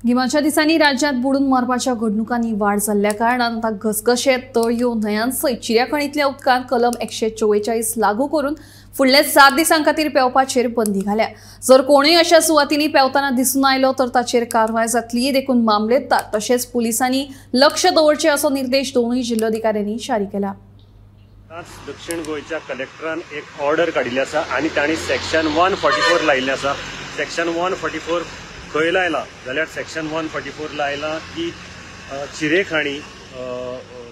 गिमाच्या दिसांनी राज्यात बुडून मरपाच्या घडणुकांनी वाढ जाल्ल्या कारणान आता घसघशे तळयो न्हंयांसयत चिर्याखणीतल्या उदकांत कलम 144 लागू करून फुडले 7 दिसां खातीर पेंवपाचेर बंदी घाल्या। जर कोणूय अशा सुवातींनी पेंवताना दिसून आयलो तर ताचेर कारवाय जातली। देखून मामलेदार तशेंच पुलिसांनी लक्ष दवरचें असो निर्देश दोनूय जिल्लोधिकाऱ्यांनी जारी केला। दक्षिण गोयच्या कलेक्टरान एक ऑर्डर काडिल्ली आसा आनी तांणी सेक्शन 144 लायिल्लें आसा। सेक्शन 144 खंय लायला जाल्यार सेक्शन 144 लायला की चिरेखाणी,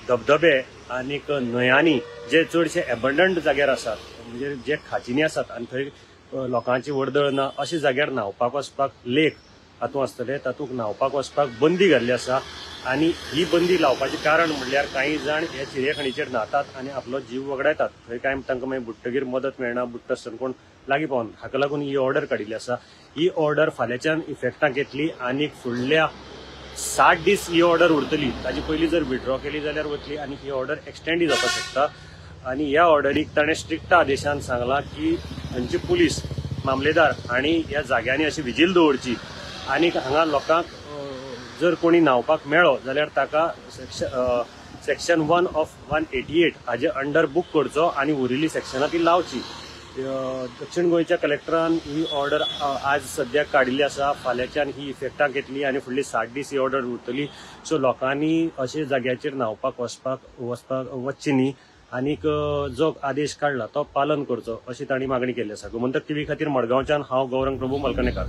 धबधबे आनीक न्हंयांनी जे चडशे एबंडंट जाग्यार आसात, म्हणजे जे खाचींनी आसात आनी थंय लोकांची वर्दळ ना अशा जाग्यार न्हांवपाक वचपाक, लेक हातूंत आसतले तातूंत न्हांवपाक वचपाक बंदी घाल्ली आसा। आनी ही बंदी लावपाचें कारण म्हणल्यार कांय जाण ह्या चिरेखाणीचेर न्हातात आनी आपलो जीव वगडायतात। थंय कांय तांकां मागीर बुडटगीर मदत मेळना, बुडटा आसतना कोण लागीं पावना। हाका लागून ही ऑर्डर काडिल्ली आसा। ही ऑर्डर फाल्यांच्यान इफेक्टाक येतली आनी फुडल्या 60 दीस ही ऑर्डर उरतली। ताचे पयलीं जर विथड्रॉ केली जाल्यार वतली आनी ही ऑर्डर एक्सटेंड जावपाक शकता। आनी ह्या ऑर्डरीक ताणें स्ट्रिक्ट आदेशान सांगलां की थंयची पुलीस, मामलेदार हांणी ह्या जाग्यांनी अशी विजील दवरची आनी हांगा लोकांक जर कोणी न्हांवपाक मेळ्ळो जाल्यार ताका सेक्शन 1 ऑफ 188 हाजे अंडर बूक करचो आनी उरिल्ली सेक्शनां ती लावची। दक्षिण गोंयच्या कलेक्टरान ही ऑर्डर आज सद्याक काडिल्ली आसा। फाल्यांच्यान ही इफेक्टाक येतली आनी फुडली 60 दीस ही ऑर्डर उरतली। सो लोकांनी अशे जाग्याचेर न्हांवपाक वचची न्ही आनीक जो आदेश काडला तो पालन करचो अशी तांणी मागणी केल्ली आसा। गोमंतक टीव्ही खातीर मडगांवच्यान हांव गौरंग प्रभू मलकणेकार।